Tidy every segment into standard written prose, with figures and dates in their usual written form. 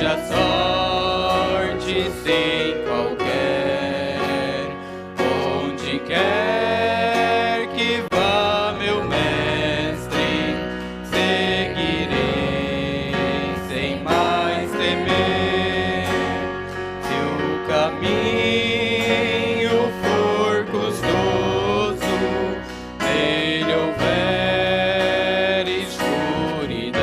a sorte sem qualquer, onde quer que vá meu mestre, seguirei sem mais temer. Se o caminho for custoso, nele houver escuridão,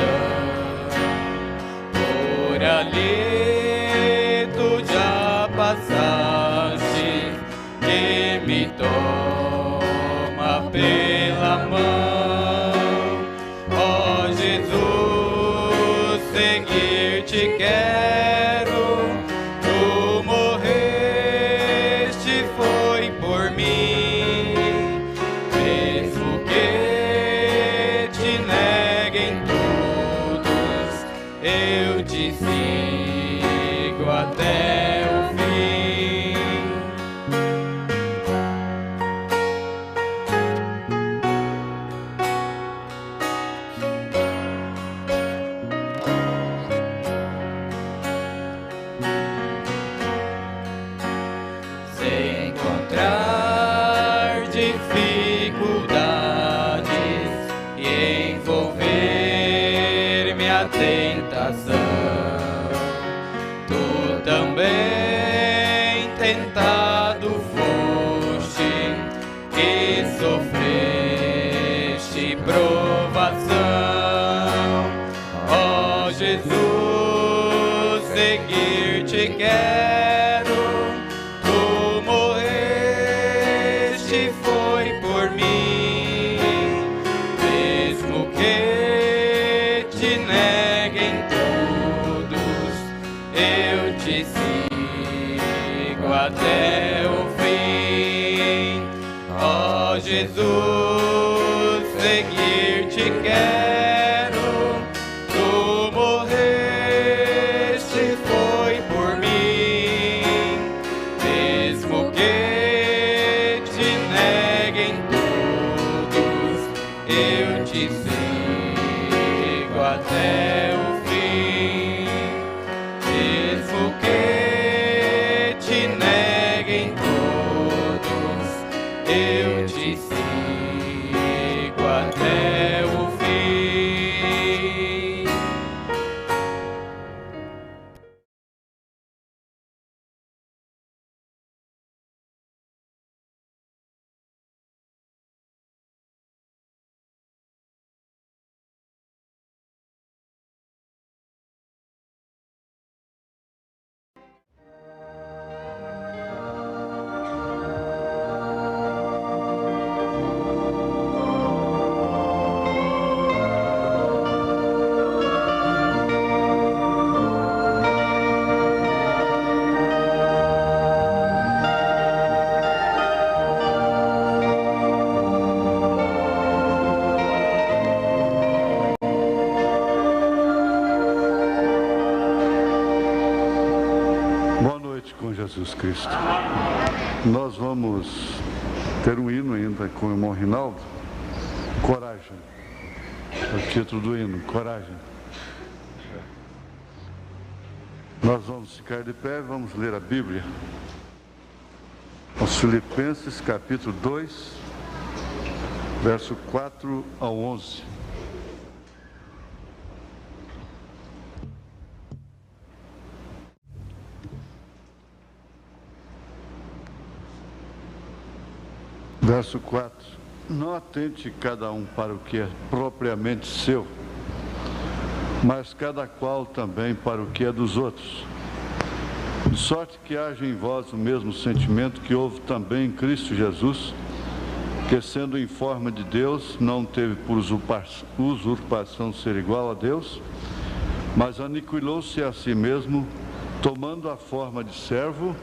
por ali tu já passaste, que me toma pela mão. Ó Jesus, seguir-te quero, tu morreste foi por mim, mesmo que te neguem todos, eu te sigo até o fim. Se encontrar dificuldades e envolver-me a tentação, tu também tentado foste e sofreste provação. Ó Jesus, seguir-te quero, tu morreste foi por mim, mesmo que te neguem todos, eu te sigo até o fim. Ó Jesus, seguir-te quero, tu morreste foi por mim, mesmo que te neguem todos, eu te sigo até o fim. Mesmo que te neguem todos, eu te sigo até o fim. Boa noite com Jesus Cristo. Nós vamos ter um hino ainda com o irmão Rinaldo. Coragem. É o título do hino, Coragem. Nós vamos ficar de pé e vamos ler a Bíblia. Aos Filipenses, capítulo 2, verso 4 ao 11. Verso 4. Não atente cada um para o que é propriamente seu, mas cada qual também para o que é dos outros. De sorte que haja em vós o mesmo sentimento que houve também em Cristo Jesus, que sendo em forma de Deus, não teve por usurpação ser igual a Deus, mas aniquilou-se a si mesmo, tomando a forma de servo,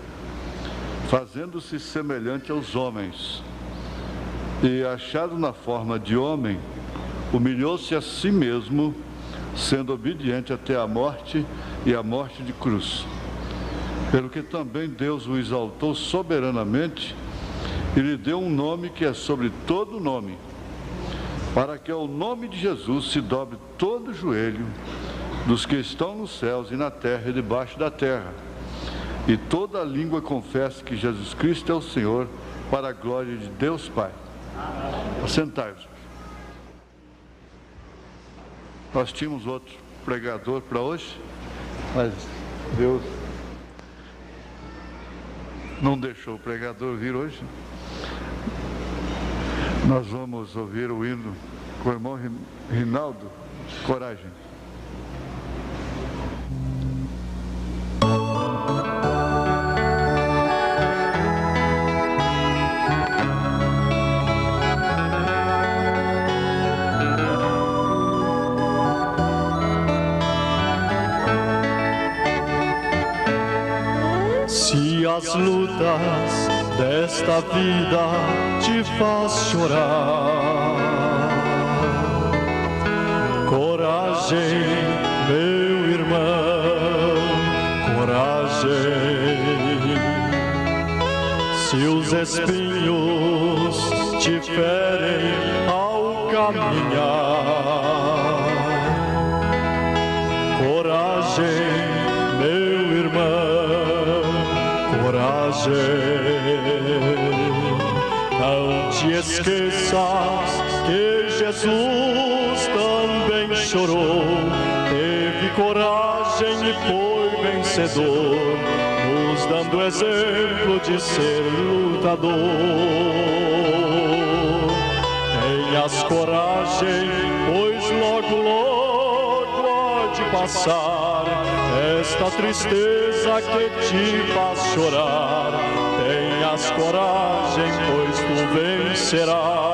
fazendo-se semelhante aos homens. E achado na forma de homem, humilhou-se a si mesmo, sendo obediente até a morte e a morte de cruz. Pelo que também Deus o exaltou soberanamente e lhe deu um nome que é sobre todo nome, para que ao nome de Jesus se dobre todo o joelho, dos que estão nos céus e na terra e debaixo da terra. E toda língua confesse que Jesus Cristo é o Senhor, para a glória de Deus Pai. Assentai-vos. Nós tínhamos outro pregador para hoje, mas Deus não deixou o pregador vir hoje. Nós vamos ouvir o hino com o irmão Rinaldo. Coragem. Se as lutas desta vida te faz chorar, coragem, meu irmão, coragem. Se os espinhos te ferem ao caminhar, coragem, meu irmão, coragem. Não te esqueças que Jesus também chorou, teve coragem e foi vencedor, nos dando exemplo de ser lutador. Tenhas coragem, pois logo, logo há de passar esta tristeza que te faz chorar. Tenhas coragem, pois tu vencerás.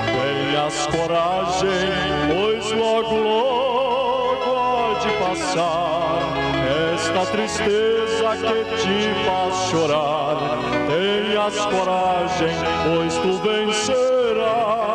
Tenhas coragem, pois logo, logo há de passar esta tristeza que te faz chorar. Tenhas coragem, pois tu vencerás.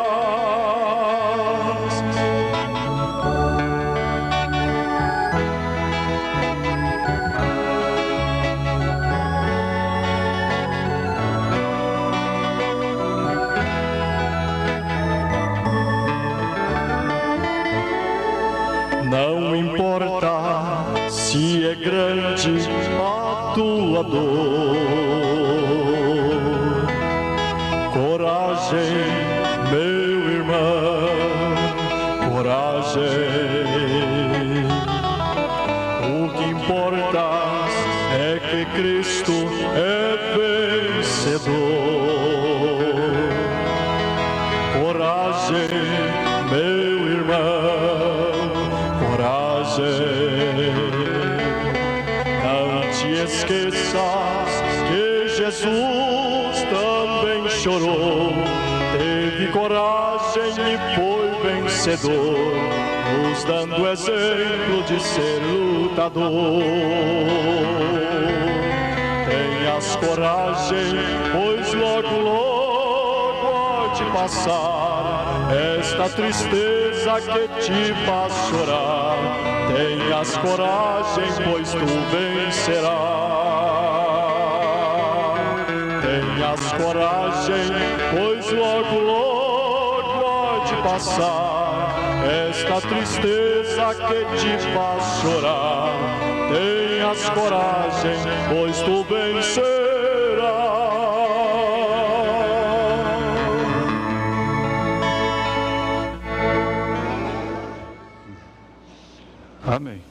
Não importa se é grande a tua dor, coragem, meu irmão, coragem. O que importa é que Cristo é vencedor. Coragem, meu irmão, coragem. Não te esqueças que Jesus também chorou, teve coragem e foi vencedor, nos dando exemplo de ser lutador. Tenhas coragem, pois logo, logo há de passar esta tristeza que te faz chorar. Tenhas coragem, pois tu vencerás. Tenhas coragem, pois logo, logo há de passar esta tristeza que te faz chorar. Tenhas coragem, pois tu vencerás. Amém.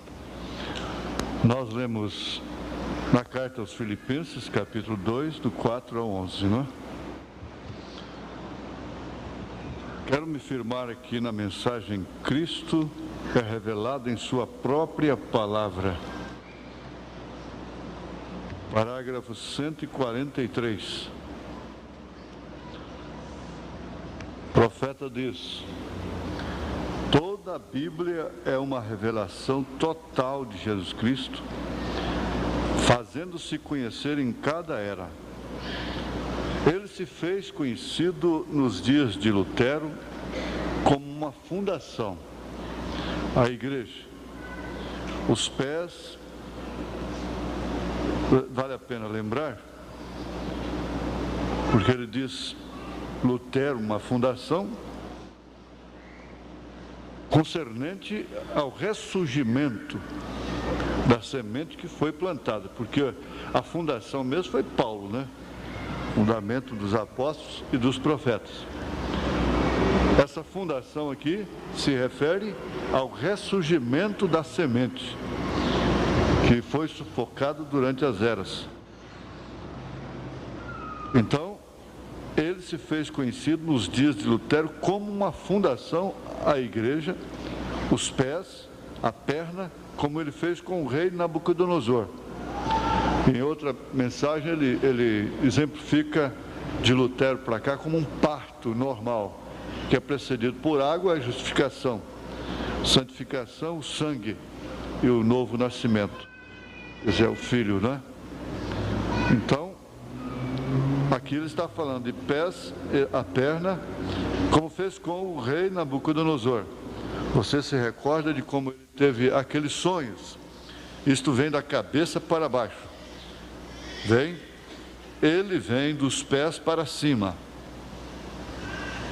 Nós lemos na carta aos Filipenses, capítulo 2, do 4 ao 11, não é? Quero me firmar aqui na mensagem: Cristo é revelado em sua própria palavra. Parágrafo 143. O profeta diz: toda a Bíblia é uma revelação total de Jesus Cristo, fazendo-se conhecer em cada era. Ele se fez conhecido nos dias de Lutero como uma fundação, a igreja. Os pés, vale a pena lembrar, porque ele diz Lutero, uma fundação, concernente ao ressurgimento da semente que foi plantada, porque a fundação mesmo foi Paulo, né? Fundamento dos apóstolos e dos profetas. Essa fundação aqui se refere ao ressurgimento da semente, que foi sufocado durante as eras. Então, ele se fez conhecido nos dias de Lutero como uma fundação à igreja, os pés, a perna, como ele fez com o rei Nabucodonosor. Em outra mensagem, ele exemplifica de Lutero para cá como um parto normal, que é precedido por água, a justificação, santificação, o sangue e o novo nascimento. Quer dizer, o filho, né? Então, aqui ele está falando de pés, a perna, como fez com o rei Nabucodonosor. Você se recorda de como ele teve aqueles sonhos? Isto vem da cabeça para baixo. Ele vem dos pés para cima.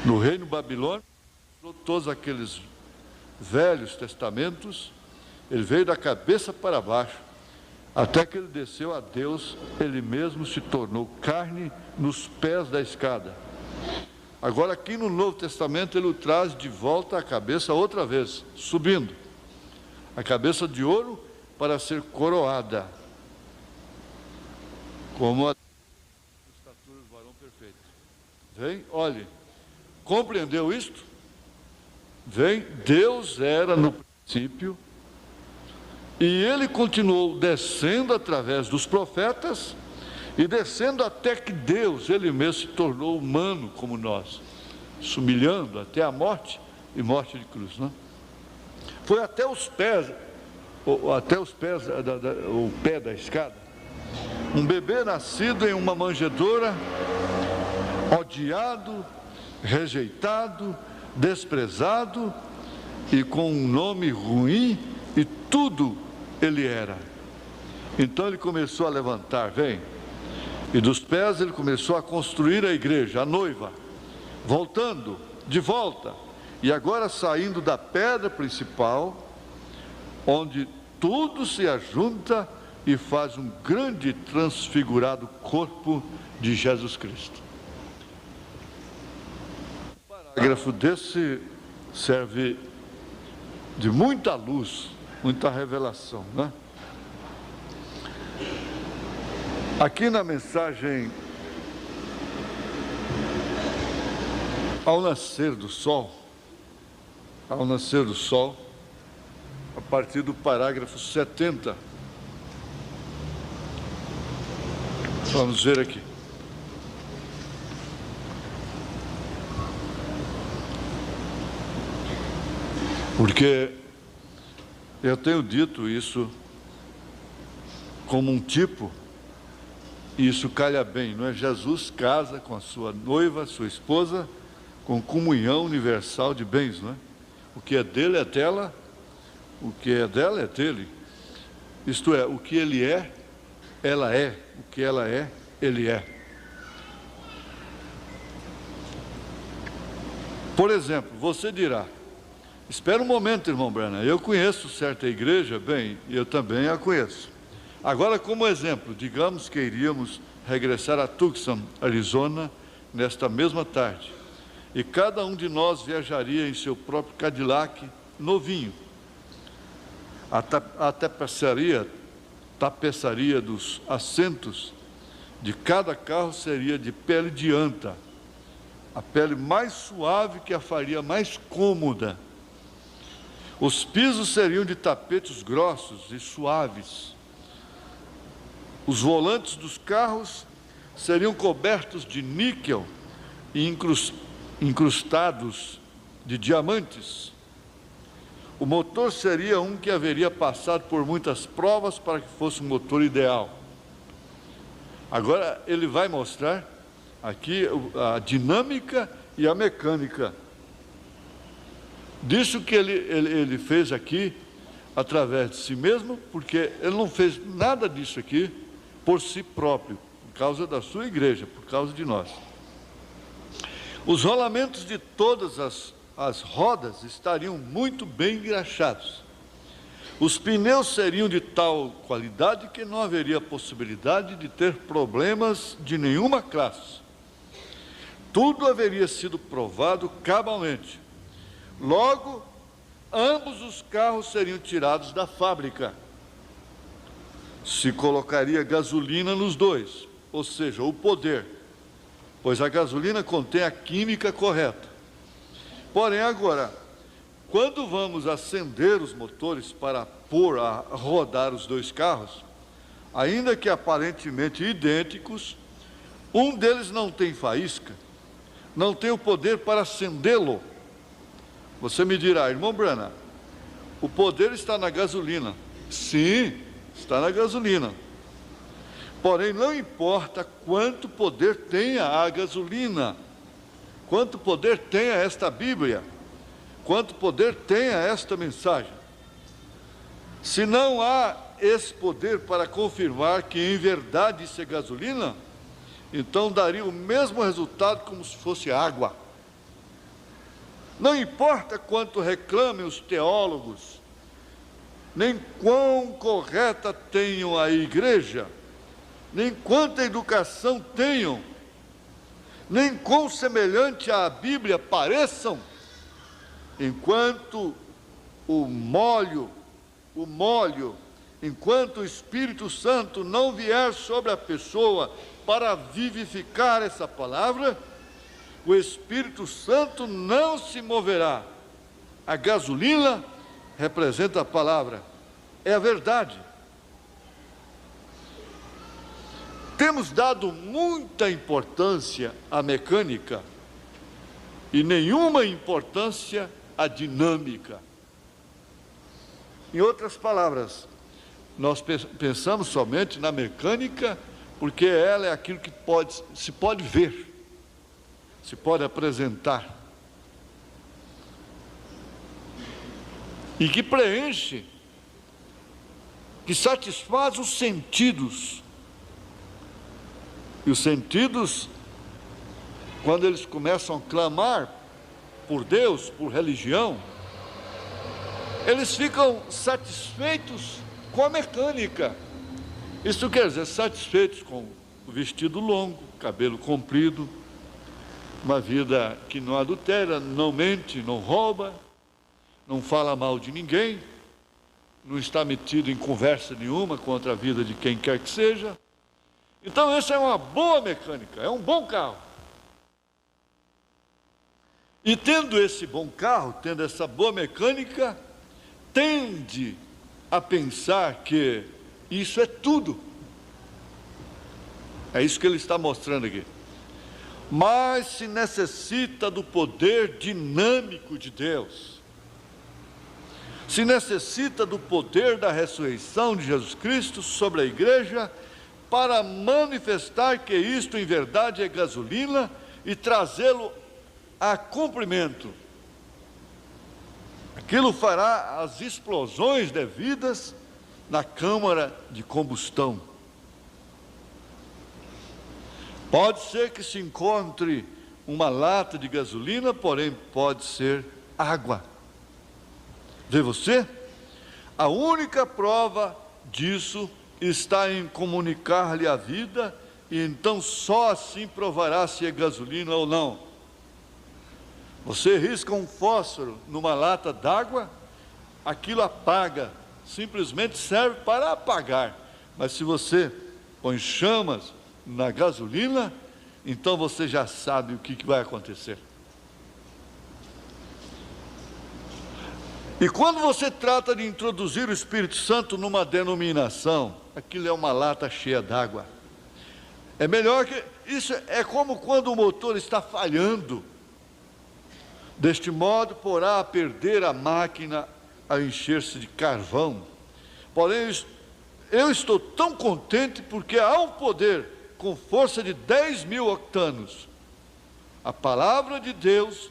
No reino babilônico, todos aqueles velhos testamentos, ele veio da cabeça para baixo, até que ele desceu a Deus, ele mesmo se tornou carne nos pés da escada. Agora aqui no Novo Testamento ele o traz de volta a cabeça outra vez, subindo. A cabeça de ouro para ser coroada, como a estatura do varão perfeito. Olhe, compreendeu isto? Deus era no princípio, e ele continuou descendo através dos profetas, e descendo até que Deus, ele mesmo se tornou humano como nós, se humilhando até a morte e morte de cruz, né? Foi até os pés, o pé da escada. Um bebê nascido em uma manjedoura, odiado, rejeitado, desprezado e com um nome ruim, e tudo ele era. Então ele começou a levantar, e dos pés ele começou a construir a igreja, a noiva, voltando, de volta, e agora saindo da pedra principal, onde tudo se ajunta e faz um grande transfigurado corpo de Jesus Cristo. Um parágrafo desse serve de muita luz, muita revelação, né? Aqui na mensagem ao nascer do sol, a partir do parágrafo 70, vamos ver aqui. Porque eu tenho dito isso como um tipo, e isso calha bem, não é? Jesus casa com a sua noiva, sua esposa, com comunhão universal de bens, não é? O que é dele é dela, o que é dela é dele. Isto é, o que ele é, ela é, o que ela é, ele é. Por exemplo, você dirá, espera um momento, irmão Branham, eu conheço certa igreja, eu também a conheço. Agora, como exemplo, digamos que iríamos regressar a Tucson, Arizona, nesta mesma tarde, e cada um de nós viajaria em seu próprio Cadillac novinho. A tapeçaria dos assentos de cada carro seria de pele de anta, a pele mais suave que a faria mais cômoda. Os pisos seriam de tapetes grossos e suaves. Os volantes dos carros seriam cobertos de níquel e incrustados de diamantes. O motor seria um que haveria passado por muitas provas para que fosse um motor ideal. Agora ele vai mostrar aqui a dinâmica e a mecânica disso que ele fez aqui através de si mesmo, porque ele não fez nada disso aqui por si próprio, por causa da sua igreja, por causa de nós. Os rolamentos de todas as as rodas estariam muito bem engraxadas. Os pneus seriam de tal qualidade que não haveria possibilidade de ter problemas de nenhuma classe. Tudo haveria sido provado cabalmente. Logo, ambos os carros seriam tirados da fábrica. Se colocaria gasolina nos dois, ou seja, o poder, pois a gasolina contém a química correta. Porém, agora, quando vamos acender os motores para pôr a rodar os dois carros, ainda que aparentemente idênticos, um deles não tem faísca, não tem o poder para acendê-lo. Você me dirá, irmão Branham, o poder está na gasolina. Sim, está na gasolina. Porém, não importa quanto poder tenha a gasolina, quanto poder tenha esta Bíblia, quanto poder tenha esta mensagem. Se não há esse poder para confirmar que em verdade isso é gasolina, então daria o mesmo resultado como se fosse água. Não importa quanto reclamem os teólogos, nem quão correta tenham a igreja, nem quanta educação tenham, nem quão semelhante à Bíblia pareçam, enquanto enquanto o Espírito Santo não vier sobre a pessoa para vivificar essa palavra, o Espírito Santo não se moverá. A gasolina representa a palavra, é a verdade. Temos dado muita importância à mecânica e nenhuma importância à dinâmica. Em outras palavras, nós pensamos somente na mecânica porque ela é aquilo que se pode ver, se pode apresentar e que preenche, que satisfaz os sentidos. E os sentidos, quando eles começam a clamar por Deus, por religião, eles ficam satisfeitos com a mecânica. Isso quer dizer, satisfeitos com o vestido longo, cabelo comprido, uma vida que não adultera, não mente, não rouba, não fala mal de ninguém, não está metido em conversa nenhuma contra a vida de quem quer que seja. Então, essa é uma boa mecânica, é um bom carro. E tendo esse bom carro, tendo essa boa mecânica, tende a pensar que isso é tudo. É isso que ele está mostrando aqui. Mas se necessita do poder dinâmico de Deus. Se necessita do poder da ressurreição de Jesus Cristo sobre a igreja para manifestar que isto em verdade é gasolina e trazê-lo a cumprimento. Aquilo fará as explosões devidas na câmara de combustão. Pode ser que se encontre uma lata de gasolina, porém pode ser água. Vê você? A única prova disso está em comunicar-lhe a vida, e então só assim provará se é gasolina ou não. Você risca um fósforo numa lata d'água, aquilo apaga, simplesmente serve para apagar. Mas se você põe chamas na gasolina, então você já sabe o que vai acontecer. E quando você trata de introduzir o Espírito Santo numa denominação, aquilo é uma lata cheia d'água. É melhor que... Isso é como quando o motor está falhando. Deste modo, porá a perder a máquina a encher-se de carvão. Porém, eu estou tão contente porque há um poder com força de 10.000 octanos, a palavra de Deus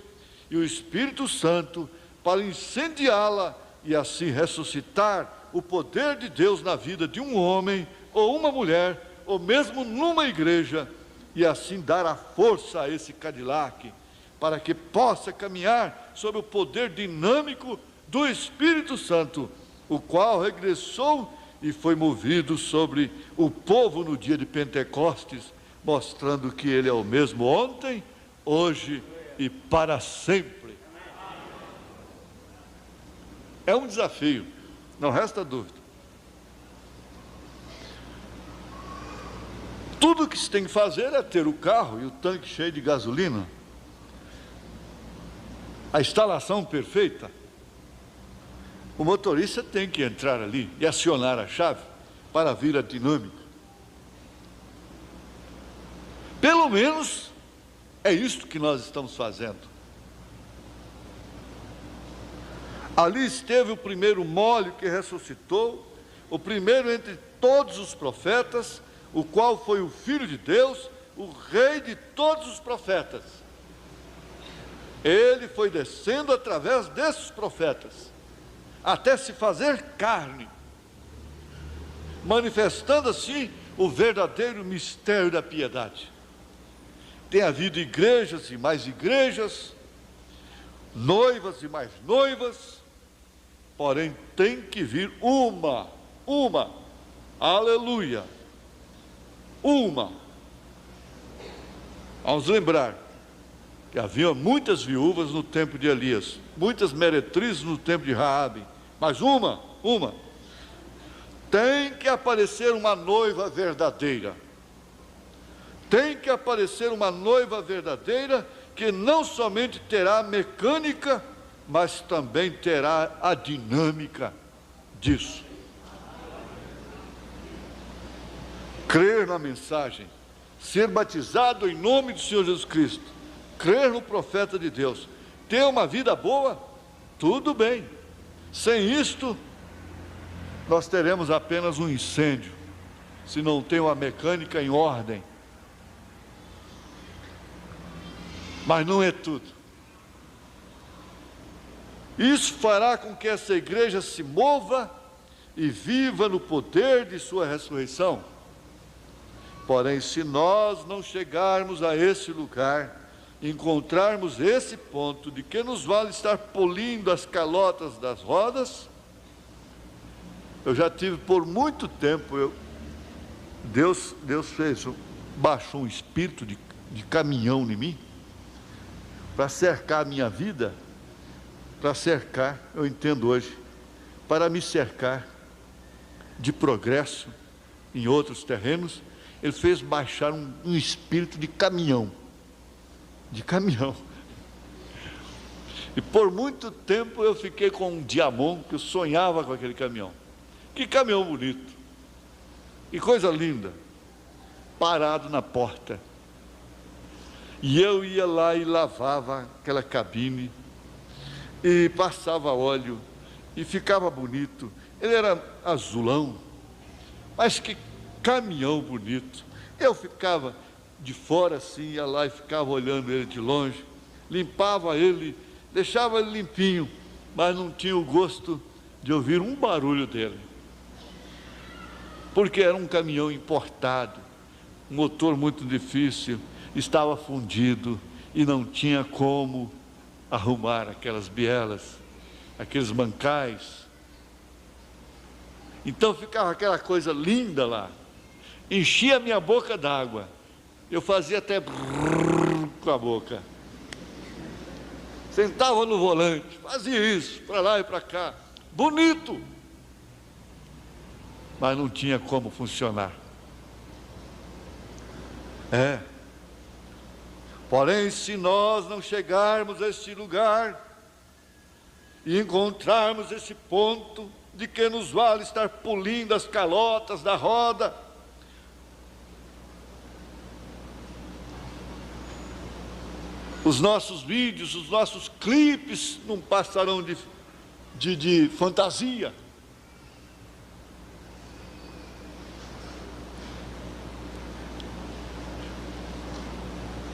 e o Espírito Santo, para incendiá-la e assim ressuscitar o poder de Deus na vida de um homem ou uma mulher, ou mesmo numa igreja, e assim dar a força a esse Cadillac, para que possa caminhar sob o poder dinâmico do Espírito Santo, o qual regressou e foi movido sobre o povo no dia de Pentecostes, mostrando que Ele é o mesmo ontem, hoje e para sempre. É um desafio, não resta dúvida. Tudo que se tem que fazer é ter o carro e o tanque cheio de gasolina, a instalação perfeita. O motorista tem que entrar ali e acionar a chave para vir a dinâmica. Pelo menos é isto que nós estamos fazendo. Ali esteve o primeiro mólio que ressuscitou, o primeiro entre todos os profetas, o qual foi o Filho de Deus, o Rei de todos os profetas. Ele foi descendo através desses profetas, até se fazer carne, manifestando assim o verdadeiro mistério da piedade. Tem havido igrejas e mais igrejas, noivas e mais noivas, porém tem que vir uma, aleluia, uma. Vamos lembrar que havia muitas viúvas no tempo de Elias, muitas meretrizes no tempo de Raabe, mas uma. Tem que aparecer uma noiva verdadeira. Tem que aparecer uma noiva verdadeira que não somente terá a mecânica, mas também terá a dinâmica disso. Crer na mensagem, ser batizado em nome do Senhor Jesus Cristo, crer no profeta de Deus, ter uma vida boa, tudo bem. Sem isto, nós teremos apenas um incêndio, se não tem uma mecânica em ordem. Mas não é tudo. Isso fará com que essa igreja se mova e viva no poder de sua ressurreição. Porém, se nós não chegarmos a esse lugar, encontrarmos esse ponto de que nos vale estar polindo as calotas das rodas, eu já tive por muito tempo, Deus baixou um espírito de caminhão em mim, para cercar a minha vida, para cercar, eu entendo hoje, para me cercar de progresso em outros terrenos. Ele fez baixar um espírito de caminhão, e por muito tempo eu fiquei com um diamond, que eu sonhava com aquele caminhão. Que caminhão bonito, que coisa linda, parado na porta, e eu ia lá e lavava aquela cabine, e passava óleo, e ficava bonito. Ele era azulão, mas que caminhão bonito. Eu ficava de fora assim, ia lá e ficava olhando ele de longe, limpava ele, deixava ele limpinho, mas não tinha o gosto de ouvir um barulho dele, porque era um caminhão importado, um motor muito difícil, estava fundido e não tinha como arrumar aquelas bielas, aqueles mancais. Então ficava aquela coisa linda lá, enchia a minha boca d'água, eu fazia até brrr com a boca, sentava no volante, fazia isso, para lá e para cá, bonito, mas não tinha como funcionar. Porém, se nós não chegarmos a este lugar e encontrarmos esse ponto de que nos vale estar polindo as calotas da roda, os nossos vídeos, os nossos clipes não passarão de fantasia.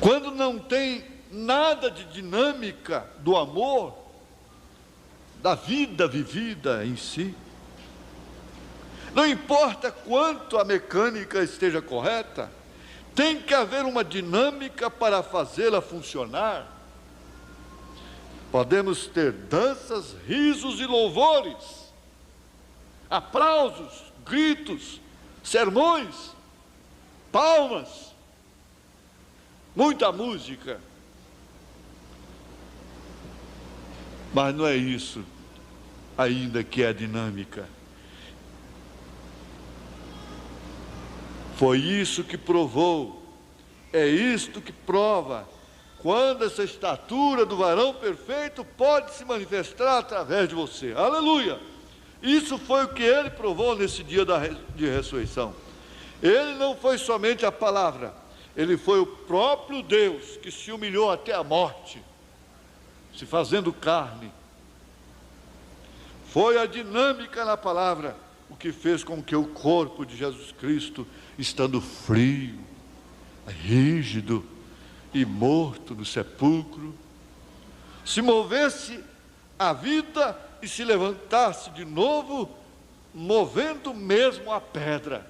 Quando não tem nada de dinâmica do amor, da vida vivida em si, não importa quanto a mecânica esteja correta, tem que haver uma dinâmica para fazê-la funcionar. Podemos ter danças, risos e louvores, aplausos, gritos, sermões, palmas, muita música. Mas não é isso ainda que é a dinâmica. Foi isso que provou, é isto que prova quando essa estatura do varão perfeito pode se manifestar através de você. Aleluia! Isso foi o que ele provou nesse dia de ressurreição. Ele não foi somente a palavra, ele foi o próprio Deus que se humilhou até a morte, se fazendo carne. Foi a dinâmica na palavra o que fez com que o corpo de Jesus Cristo, estando frio, rígido e morto no sepulcro, se movesse a vida e se levantasse de novo, movendo mesmo a pedra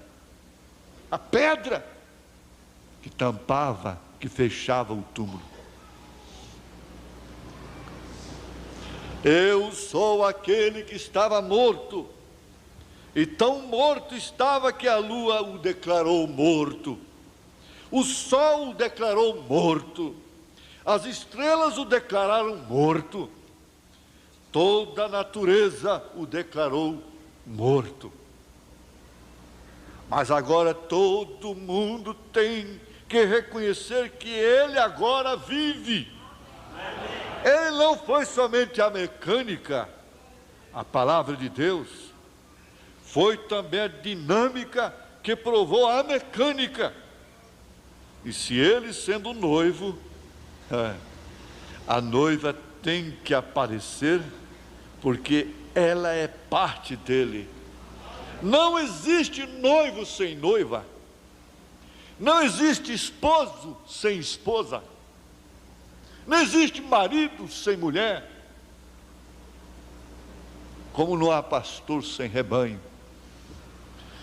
que tampava, que fechava o túmulo. Eu sou aquele que estava morto, e tão morto estava que a lua o declarou morto, o sol o declarou morto, as estrelas o declararam morto, toda a natureza o declarou morto. Mas agora todo mundo tem que reconhecer que ele agora vive. Ele não foi somente a mecânica, a palavra de Deus, foi também a dinâmica que provou a mecânica. E se ele sendo noivo, a noiva tem que aparecer, porque ela é parte dele. Não existe noivo sem noiva, não existe esposo sem esposa, não existe marido sem mulher, como não há pastor sem rebanho.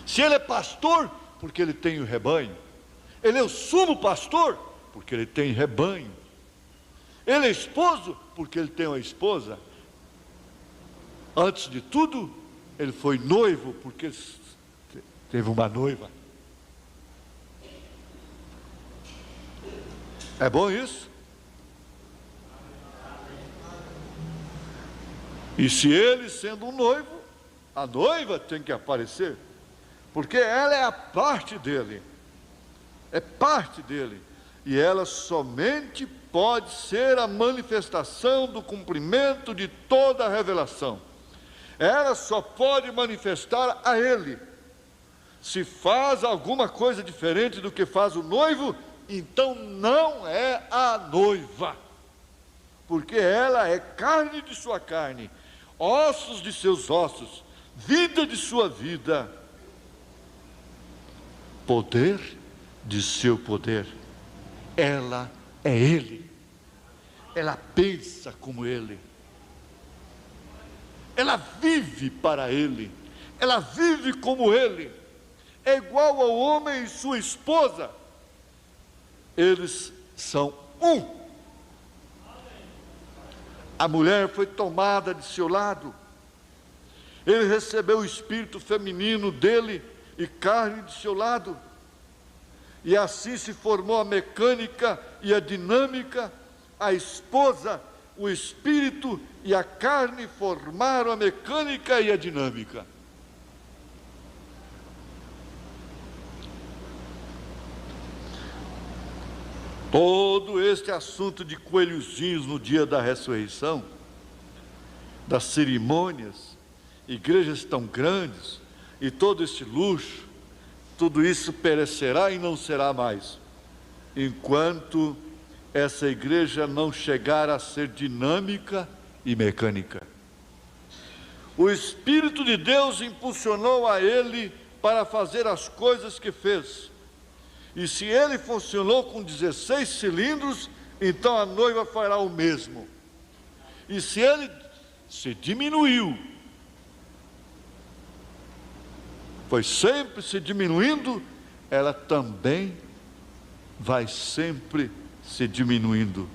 Se ele é pastor, porque ele tem o rebanho, ele é o sumo pastor, porque ele tem rebanho, ele é esposo, porque ele tem uma esposa. Antes de tudo, ele foi noivo, porque teve uma noiva. É bom isso? E se ele sendo um noivo, a noiva tem que aparecer, porque ela é a parte dele, é parte dele, e ela somente pode ser a manifestação do cumprimento de toda a revelação. Ela só pode manifestar a ele. Se faz alguma coisa diferente do que faz o noivo, então não é a noiva, porque ela é carne de sua carne, ossos de seus ossos, vida de sua vida, poder de seu poder. Ela é ele, ela pensa como ele, ela vive para ele, ela vive como ele, é igual ao homem e sua esposa, eles são um. A mulher foi tomada de seu lado, ele recebeu o espírito feminino dele e carne de seu lado, e assim se formou a mecânica e a dinâmica. A esposa, o espírito e a carne formaram a mecânica e a dinâmica. Todo este assunto de coelhozinhos no dia da ressurreição, das cerimônias, igrejas tão grandes e todo este luxo, tudo isso perecerá e não será mais, enquanto essa igreja não chegar a ser dinâmica e mecânica. O Espírito de Deus impulsionou a ele para fazer as coisas que fez. E se ele funcionou com 16 cilindros, então a noiva fará o mesmo. E se ele se diminuiu, foi sempre se diminuindo, ela também vai sempre se diminuindo.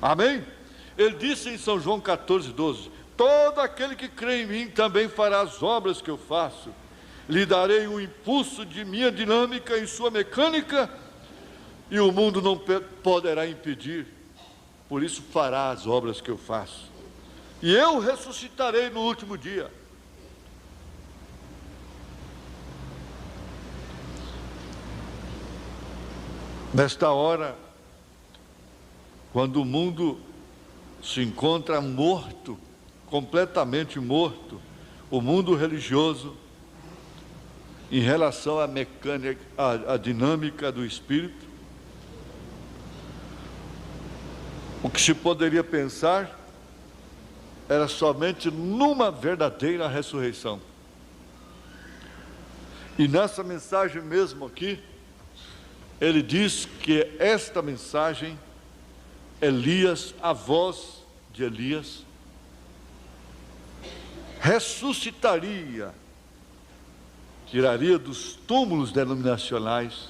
Amém? Ele disse em São João 14:12: todo aquele que crê em mim também fará as obras que eu faço. Lhe darei um impulso de minha dinâmica em sua mecânica, e o mundo não poderá impedir. Por isso fará as obras que eu faço. E eu ressuscitarei no último dia. Nesta hora, quando o mundo se encontra morto, completamente morto, o mundo religioso, em relação à mecânica, à dinâmica do Espírito, o que se poderia pensar era somente numa verdadeira ressurreição. E nessa mensagem mesmo aqui, ele diz que esta mensagem, Elias, a voz de Elias, ressuscitaria, tiraria dos túmulos denominacionais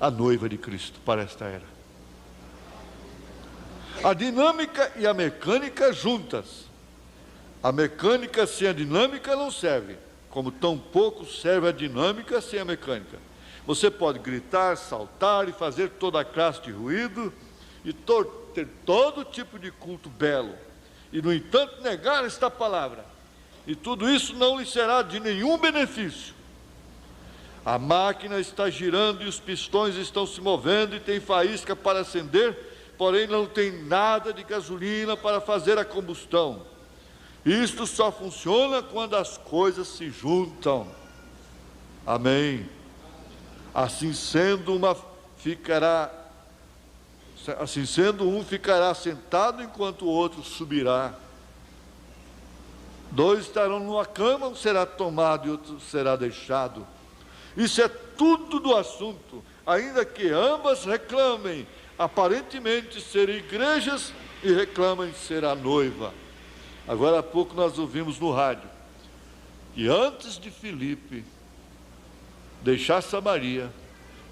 a noiva de Cristo para esta era. A dinâmica e a mecânica juntas. A mecânica sem a dinâmica não serve, como tampouco serve a dinâmica sem a mecânica. Você pode gritar, saltar e fazer toda a classe de ruído e ter todo tipo de culto belo, e no entanto negar esta palavra, e tudo isso não lhe será de nenhum benefício. A máquina está girando e os pistões estão se movendo e tem faísca para acender, porém não tem nada de gasolina para fazer a combustão. Isto só funciona quando as coisas se juntam. Amém. Assim sendo, um ficará sentado enquanto o outro subirá. Dois estarão numa cama, um será tomado e outro será deixado. Isso é tudo do assunto, ainda que ambas reclamem aparentemente ser igrejas e reclamem ser a noiva. Agora há pouco nós ouvimos no rádio que antes de Filipe deixar Samaria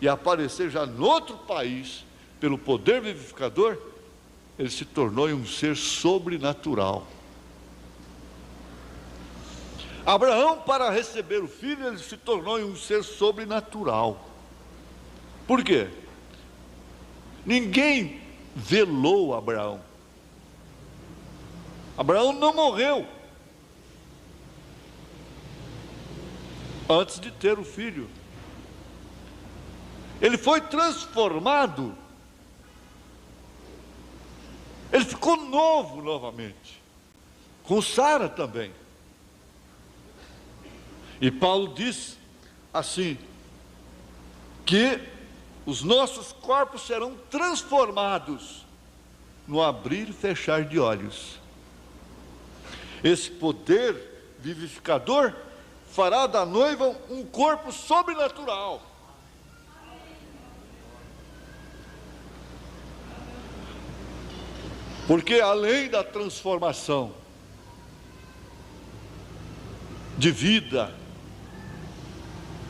e aparecer já no outro país pelo poder vivificador, ele se tornou um ser sobrenatural. Abraão, para receber o filho, ele se tornou um ser sobrenatural. Por quê? Ninguém velou Abraão. Abraão não morreu antes de ter o filho. Ele foi transformado. Ele ficou novo novamente. Com Sara também. E Paulo diz assim, que os nossos corpos serão transformados no abrir e fechar de olhos. Esse poder vivificador fará da noiva um corpo sobrenatural. Porque além da transformação de vida,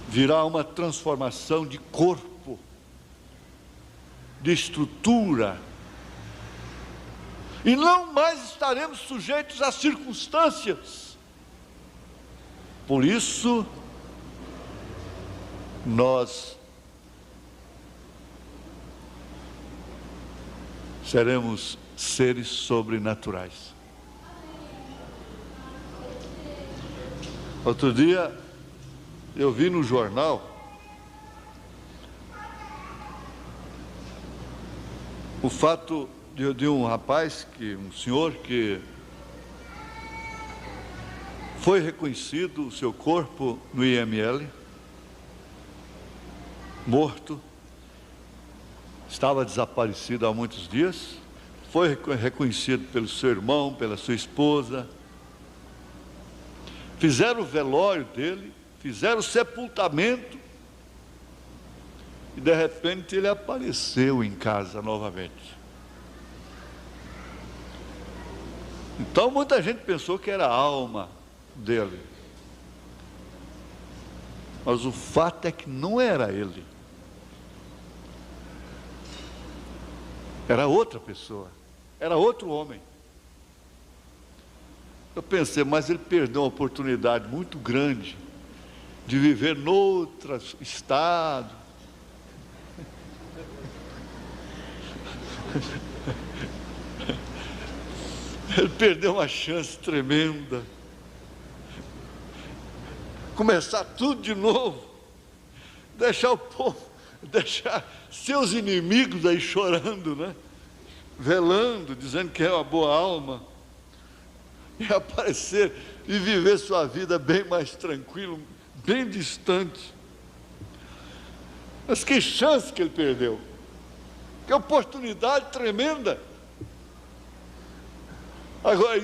virá uma transformação de corpo, de estrutura, e não mais estaremos sujeitos às circunstâncias. Por isso, nós seremos seres sobrenaturais. Outro dia, eu vi no jornal o fato de um rapaz, um senhor que foi reconhecido o seu corpo no IML, morto, estava desaparecido há muitos dias, foi reconhecido pelo seu irmão, pela sua esposa, fizeram o velório dele, fizeram o sepultamento, e de repente ele apareceu em casa novamente. Então muita gente pensou que era a alma dele, mas o fato é que não era ele, era outra pessoa, era outro homem. Eu pensei, mas ele perdeu uma oportunidade muito grande de viver noutro estado. Ele perdeu uma chance tremenda. Começar tudo de novo. Deixar o povo, deixar seus inimigos aí chorando, né? Velando, dizendo que é uma boa alma. E aparecer e viver sua vida bem mais tranquilo, bem distante. Mas que chance que ele perdeu. Que oportunidade tremenda. Agora,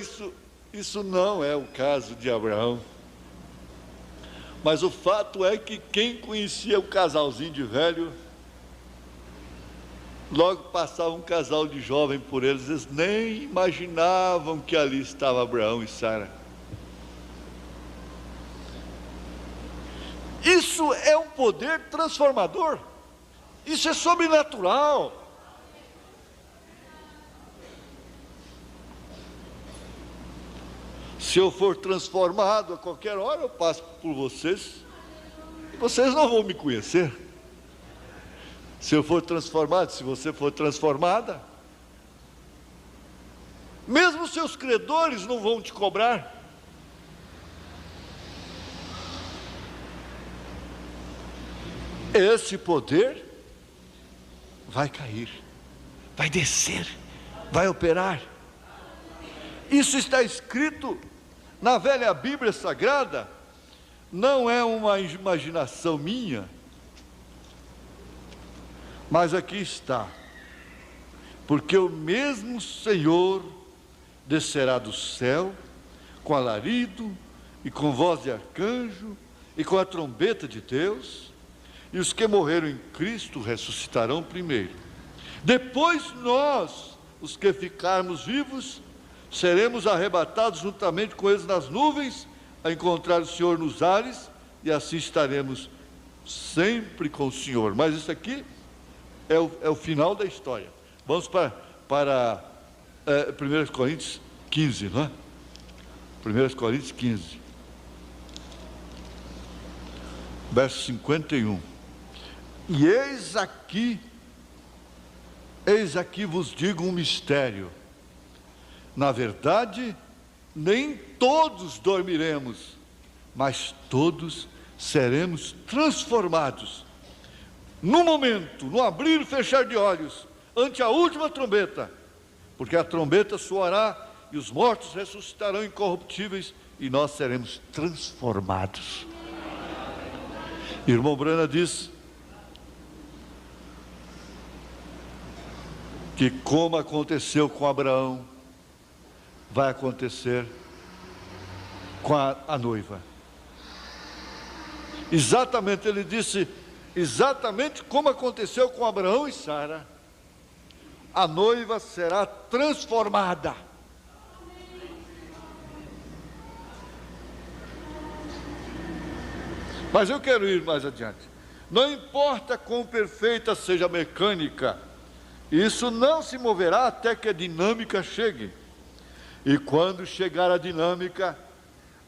isso não é o caso de Abraão. Mas o fato é que quem conhecia o casalzinho de velho, logo passava um casal de jovem por eles, eles nem imaginavam que ali estava Abraão e Sara. Isso é um poder transformador. Isso é sobrenatural. Se eu for transformado a qualquer hora, eu passo por vocês, e vocês não vão me conhecer. Se eu for transformado, se você for transformada, mesmo seus credores não vão te cobrar. Esse poder vai cair, vai descer, vai operar. Isso está escrito na velha Bíblia Sagrada, não é uma imaginação minha, mas aqui está, porque o mesmo Senhor descerá do céu, com alarido, e com voz de arcanjo, e com a trombeta de Deus, e os que morreram em Cristo ressuscitarão primeiro. Depois nós, os que ficarmos vivos, seremos arrebatados juntamente com eles nas nuvens, a encontrar o Senhor nos ares, e assim estaremos sempre com o Senhor. Mas isso aqui é o final da história. Vamos para 1 Coríntios 15, não é? 1 Coríntios 15, verso 51. E eis aqui vos digo um mistério. Na verdade, nem todos dormiremos, mas todos seremos transformados. No momento, no abrir e fechar de olhos, ante a última trombeta, porque a trombeta soará e os mortos ressuscitarão incorruptíveis e nós seremos transformados. Irmão Brana diz que como aconteceu com Abraão, vai acontecer com a noiva. Exatamente, ele disse, exatamente como aconteceu com Abraão e Sara, a noiva será transformada. Mas eu quero ir mais adiante. Não importa quão perfeita seja a mecânica, isso não se moverá até que a dinâmica chegue. E quando chegar a dinâmica,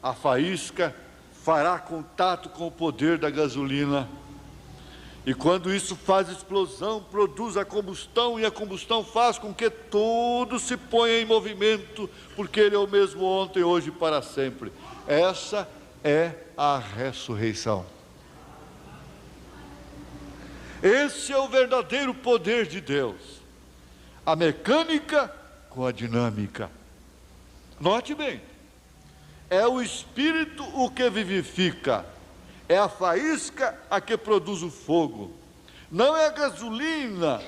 a faísca fará contato com o poder da gasolina. E quando isso faz explosão, produz a combustão, e a combustão faz com que tudo se ponha em movimento, porque Ele é o mesmo ontem, hoje e para sempre. Essa é a ressurreição. Esse é o verdadeiro poder de Deus. A mecânica com a dinâmica. Note bem, é o Espírito o que vivifica, é a faísca a que produz o fogo, não é a gasolina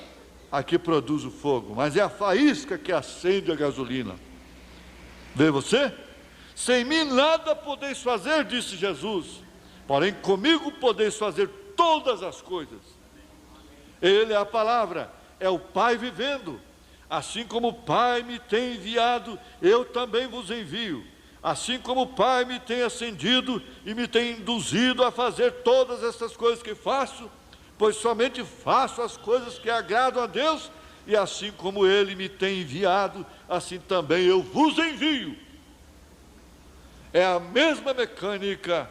a que produz o fogo, mas é a faísca que acende a gasolina. Vê você? Sem mim nada podeis fazer, disse Jesus, porém comigo podeis fazer todas as coisas. Ele é a palavra, é o Pai vivendo. Assim como o Pai me tem enviado, eu também vos envio. Assim como o Pai me tem acendido e me tem induzido a fazer todas essas coisas que faço, pois somente faço as coisas que agradam a Deus, e assim como Ele me tem enviado, assim também eu vos envio. É a mesma mecânica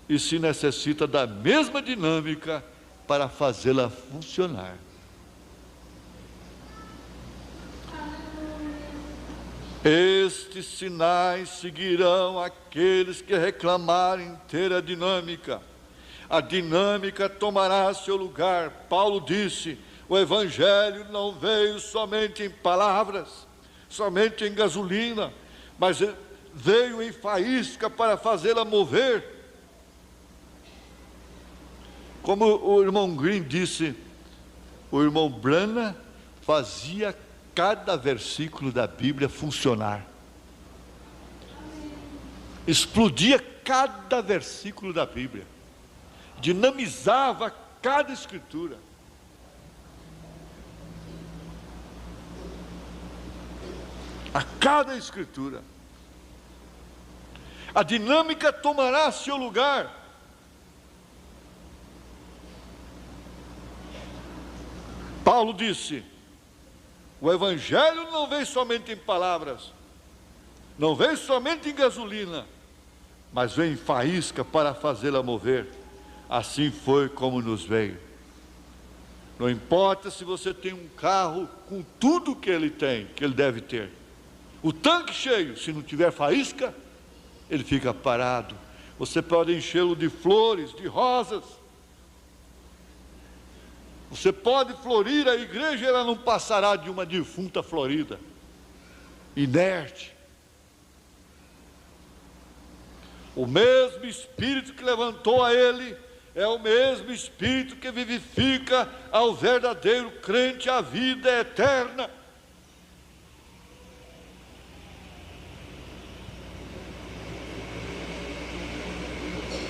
e se necessita da mesma dinâmica para fazê-la funcionar. Estes sinais seguirão aqueles que reclamarem ter a dinâmica. A dinâmica tomará seu lugar. Paulo disse: o Evangelho não veio somente em palavras, somente em gasolina, mas veio em faísca para fazê-la mover. Como o irmão Green disse, o irmão Branham fazia cada versículo da Bíblia funcionar. Explodia cada versículo da Bíblia. Dinamizava cada escritura. A cada escritura. A dinâmica tomará seu lugar. Paulo disse: o Evangelho não vem somente em palavras, não vem somente em gasolina, mas vem em faísca para fazê-la mover. Assim foi como nos veio. Não importa se você tem um carro com tudo que ele tem, que ele deve ter. O tanque cheio, se não tiver faísca, ele fica parado. Você pode enchê-lo de flores, de rosas. Você pode florir a igreja, ela não passará de uma defunta florida, inerte. O mesmo Espírito que levantou a ele é o mesmo Espírito que vivifica ao verdadeiro crente a vida eterna.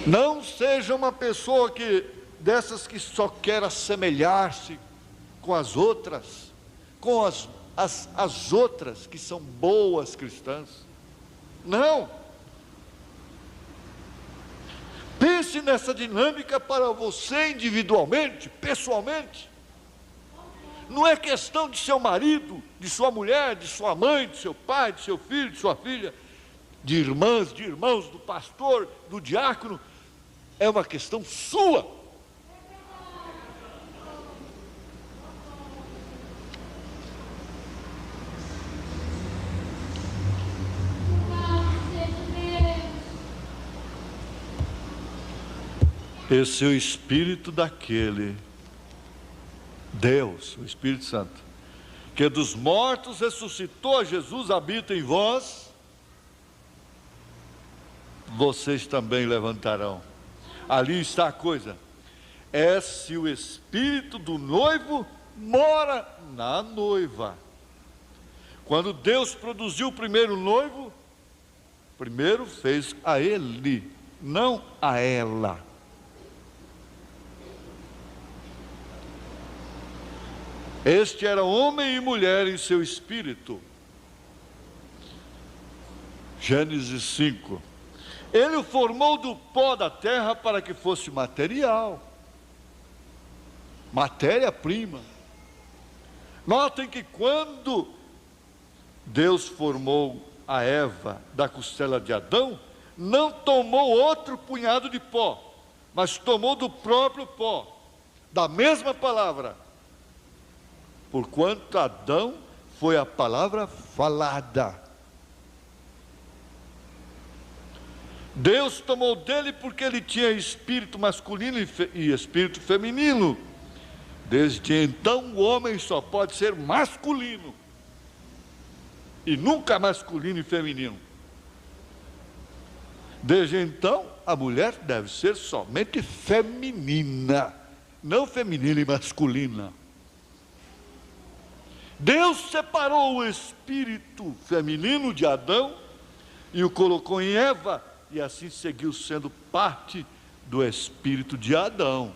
Não seja uma pessoa dessas que só quer assemelhar-se com as outras, com as outras que são boas cristãs. Não. Pense nessa dinâmica para você individualmente, pessoalmente. Não é questão de seu marido, de sua mulher, de sua mãe, de seu pai, de seu filho, de sua filha, de irmãs, de irmãos, do pastor, do diácono. É uma questão sua. Esse é o Espírito daquele, Deus, o Espírito Santo, que dos mortos ressuscitou a Jesus, habita em vós, vocês também levantarão. Ali está a coisa. É se o Espírito do noivo mora na noiva. Quando Deus produziu o primeiro noivo, primeiro fez a ele, não a ela. Este era homem e mulher em seu espírito. Gênesis 5. Ele o formou do pó da terra para que fosse material, matéria-prima. Notem que quando Deus formou a Eva da costela de Adão, não tomou outro punhado de pó, mas tomou do próprio pó, da mesma palavra. Porquanto Adão foi a palavra falada. Deus tomou dele porque ele tinha espírito masculino e espírito feminino. Desde então o homem só pode ser masculino e nunca masculino e feminino. Desde então a mulher deve ser somente feminina, não feminina e masculina. Deus separou o espírito feminino de Adão e o colocou em Eva, e assim seguiu sendo parte do espírito de Adão.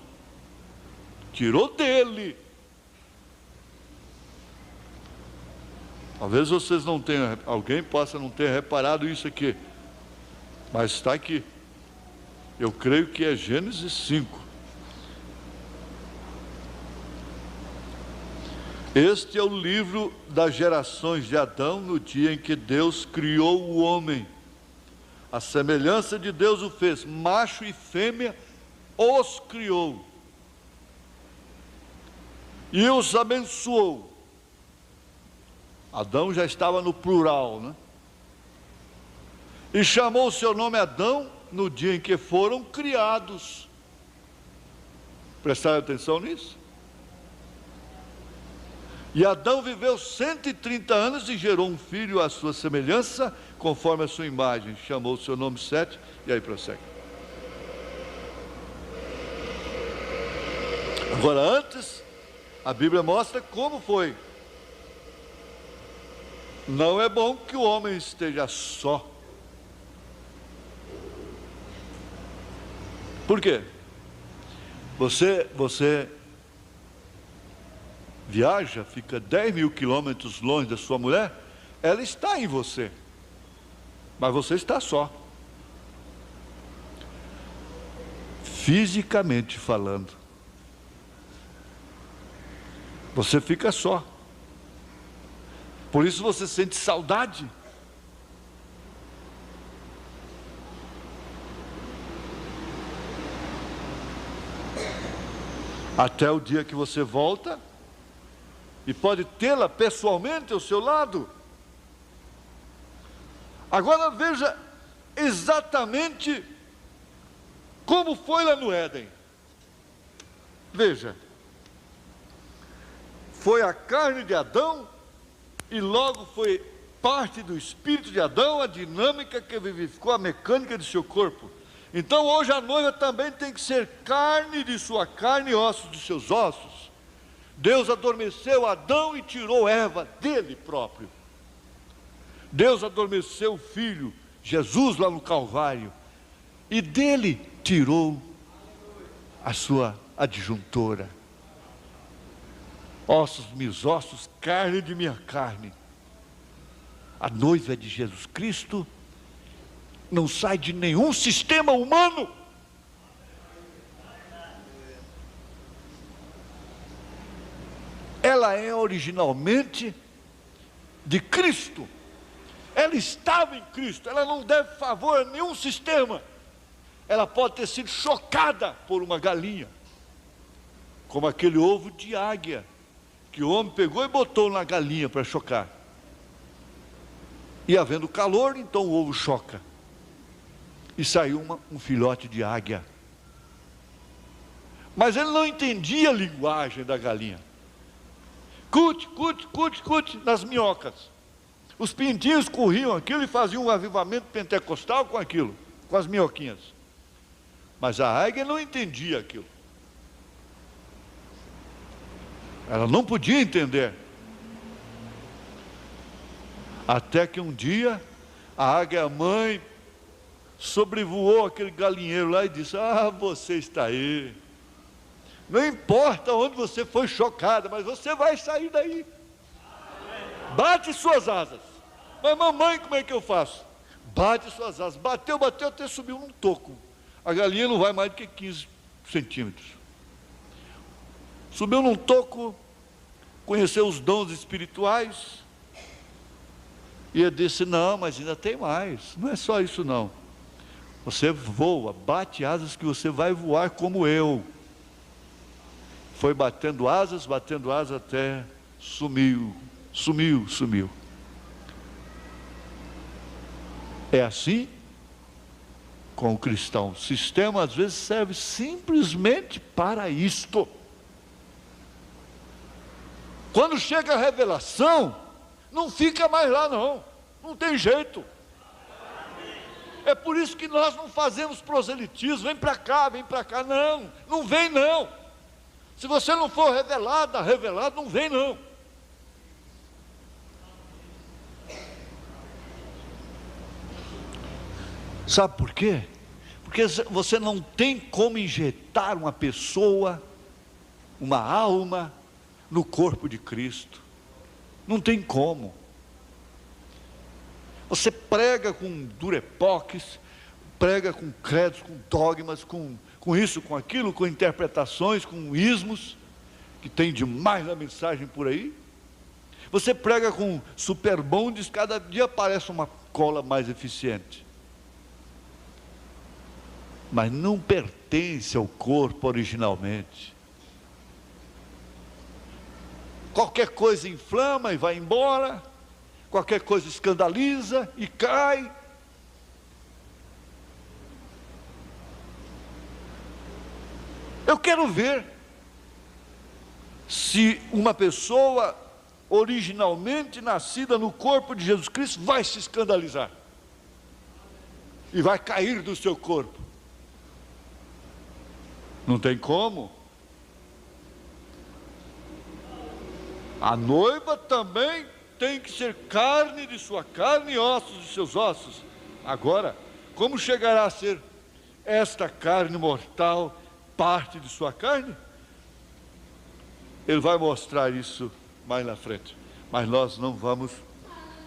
Tirou dele. Talvez vocês não tenham, alguém possa não ter reparado isso aqui, mas está aqui. Eu creio que é Gênesis 5. Este é o livro das gerações de Adão no dia em que Deus criou o homem. A semelhança de Deus o fez, macho e fêmea os criou. E os abençoou. Adão já estava no plural, né? E chamou o seu nome Adão no dia em que foram criados. Prestaram atenção nisso? E Adão viveu 130 anos e gerou um filho à sua semelhança, conforme a sua imagem. Chamou o seu nome Sete, e aí prossegue. Agora, antes, a Bíblia mostra como foi. Não é bom que o homem esteja só. Por quê? Você viaja, fica 10.000 quilômetros longe da sua mulher, ela está em você, mas você está só. Fisicamente falando, você fica só. Por isso você sente saudade. Até o dia que você volta e pode tê-la pessoalmente ao seu lado. Agora veja exatamente como foi lá no Éden. Veja, foi a carne de Adão e logo foi parte do espírito de Adão, a dinâmica que vivificou a mecânica de seu corpo. Então hoje a noiva também tem que ser carne de sua carne e ossos de seus ossos. Deus adormeceu Adão e tirou Eva dele próprio. Deus adormeceu o Filho, Jesus, lá no Calvário, e dele tirou a sua adjuntora. Ossos de meus ossos, carne de minha carne. A noiva de Jesus Cristo não sai de nenhum sistema humano. Ela é originalmente de Cristo. Ela estava em Cristo. Ela não deve favor a nenhum sistema. Ela pode ter sido chocada por uma galinha, como aquele ovo de águia que o homem pegou e botou na galinha para chocar. E havendo calor, então o ovo choca. E saiu um filhote de águia. Mas ele não entendia a linguagem da galinha. Cute, cute, cute, cute, nas minhocas. Os pintinhos corriam aquilo e faziam um avivamento pentecostal com aquilo, com as minhoquinhas. Mas a águia não entendia aquilo. Ela não podia entender. Até que um dia, a águia mãe sobrevoou aquele galinheiro lá e disse: ah, você está aí. Não importa onde você foi chocada, mas você vai sair daí. Bate suas asas. Mas mamãe, como é que eu faço? Bate suas asas. Bateu, bateu, até subiu num toco. A galinha não vai mais do que 15 centímetros. Subiu num toco, conheceu os dons espirituais. E ele disse: não, mas ainda tem mais. Não é só isso não. Você voa, bate asas que você vai voar como eu. Foi batendo asas até sumiu. É assim com o cristão. O sistema às vezes serve simplesmente para isto. Quando chega a revelação, não fica mais lá não. Não tem jeito. É por isso que nós não fazemos proselitismo. Vem para cá, não. Não vem não. Se você não for revelado, não vem não. Sabe por quê? Porque você não tem como injetar uma pessoa, uma alma, no corpo de Cristo. Não tem como. Você prega com durepoques, prega com credos, com dogmas, com isso, com aquilo, com interpretações, com ismos, que tem demais na mensagem por aí. Você prega com superbondes, cada dia aparece uma cola mais eficiente. mas não pertence ao corpo originalmente. Qualquer coisa inflama e vai embora, qualquer coisa escandaliza e cai. Eu quero ver se uma pessoa originalmente nascida no corpo de Jesus Cristo vai se escandalizar e vai cair do seu corpo. Não tem como. A noiva também tem que ser carne de sua carne e ossos de seus ossos. Agora, como chegará a ser esta carne mortal parte de sua carne? Ele vai mostrar isso mais na frente, mas nós não vamos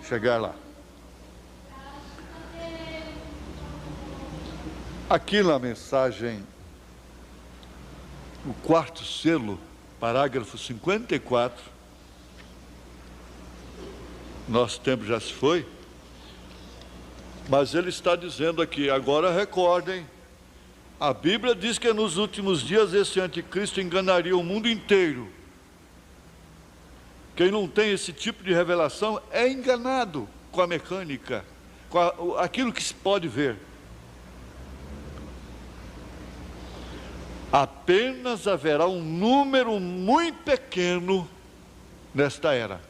chegar lá. Aqui na mensagem, o quarto selo, parágrafo 54, nosso tempo já se foi, mas ele está dizendo aqui, agora recordem, a Bíblia diz que nos últimos dias esse anticristo enganaria o mundo inteiro. Quem não tem esse tipo de revelação é enganado com a mecânica, com aquilo que se pode ver. Apenas haverá um número muito pequeno nesta era,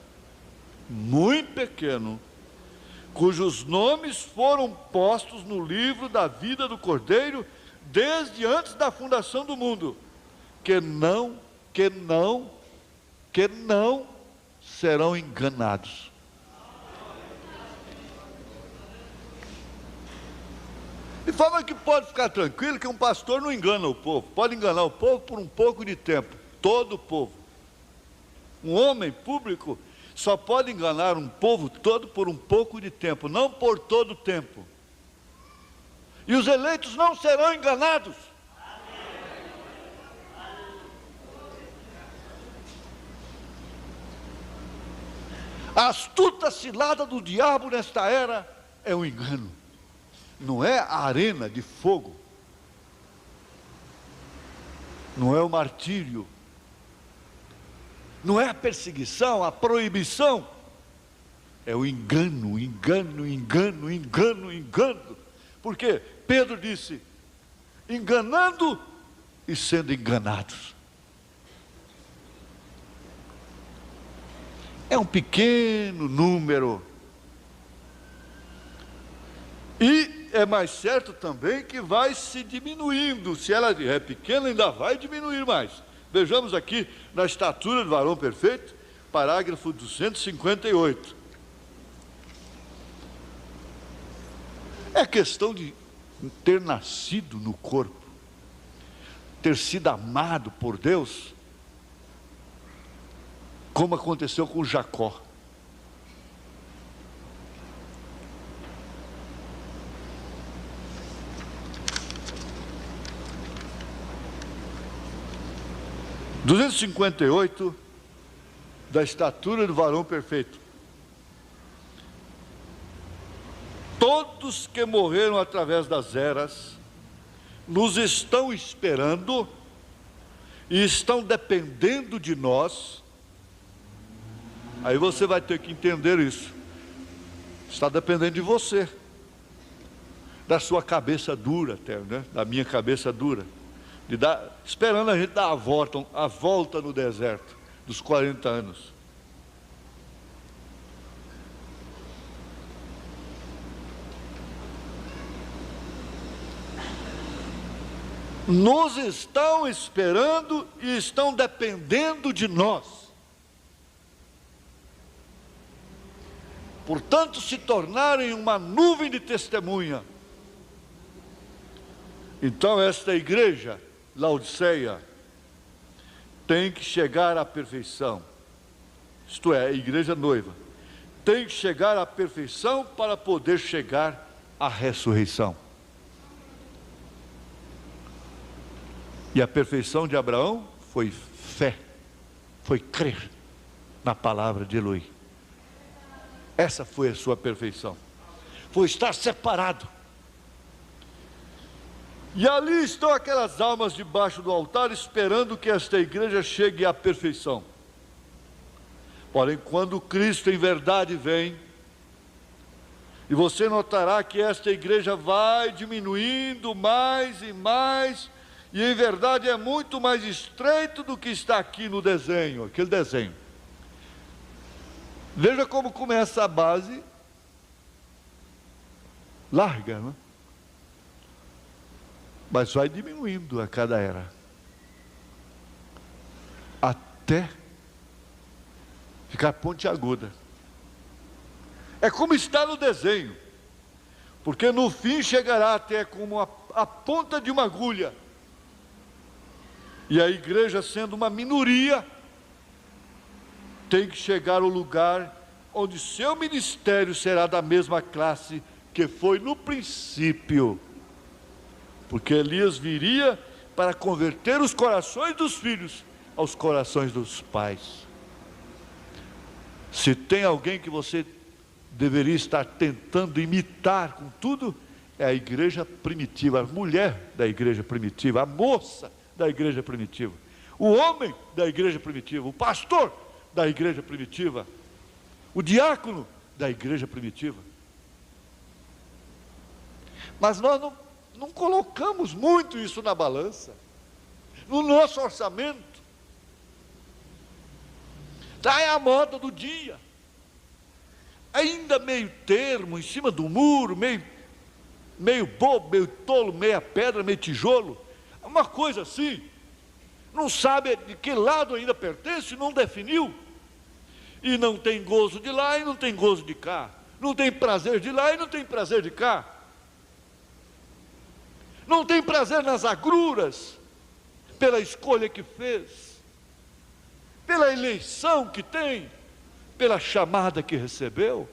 muito pequeno, cujos nomes foram postos no livro da vida do Cordeiro desde antes da fundação do mundo, que não serão enganados. De forma que pode ficar tranquilo que um pastor não engana o povo. Pode enganar o povo por um pouco de tempo, todo o povo. Um homem público só pode enganar um povo todo por um pouco de tempo, não por todo o tempo. E os eleitos não serão enganados. A astuta cilada do diabo nesta era é um engano. Não é a arena de fogo, não é o martírio, não é a perseguição, a proibição, é o engano. Porque Pedro disse, enganando e sendo enganados. É um pequeno número. E é mais certo também que vai se diminuindo. Se ela é pequena, ainda vai diminuir mais. Vejamos aqui na estatura do varão perfeito, parágrafo 258. É questão de ter nascido no corpo, ter sido amado por Deus, como aconteceu com Jacó. (258) 258, da estatura do varão perfeito. Todos que morreram através das eras, nos estão esperando e estão dependendo de nós. Aí você vai ter que entender isso. Está dependendo de você, da sua cabeça dura até, né? Da minha cabeça dura. Esperando a gente dar a volta no deserto dos 40 anos. Nos estão esperando e estão dependendo de nós. Portanto, se tornarem uma nuvem de testemunha. Então, esta igreja, Laodiceia, tem que chegar à perfeição. Isto é, a igreja noiva tem que chegar à perfeição para poder chegar à ressurreição. E a perfeição de Abraão foi fé, foi crer na palavra de Elohim. Essa foi a sua perfeição. Foi estar separado. E ali estão aquelas almas debaixo do altar, esperando que esta igreja chegue à perfeição. Porém, quando Cristo em verdade vem, e você notará que esta igreja vai diminuindo mais e mais, e em verdade é muito mais estreito do que está aqui no desenho, aquele desenho. Veja como começa a base larga, né? Mas vai diminuindo a cada era, até ficar pontiaguda. É como está no desenho, porque no fim chegará até como a ponta de uma agulha. E a igreja, sendo uma minoria, tem que chegar ao lugar onde seu ministério será da mesma classe que foi no princípio. Porque Elias viria para converter os corações dos filhos aos corações dos pais. Se tem alguém que você deveria estar tentando imitar com tudo, é a igreja primitiva, a mulher da igreja primitiva, a moça da igreja primitiva, o homem da igreja primitiva, o pastor da igreja primitiva, o diácono da igreja primitiva. Mas nós não colocamos muito isso na balança, no nosso orçamento. Está é a moda do dia, ainda meio termo, em cima do muro, meio bobo, meio tolo, meia pedra, meio tijolo, uma coisa assim, não sabe de que lado ainda pertence, não definiu, e não tem gozo de lá e não tem gozo de cá, não tem prazer de lá e não tem prazer de cá, não tem prazer nas agruras, pela escolha que fez, pela eleição que tem, pela chamada que recebeu,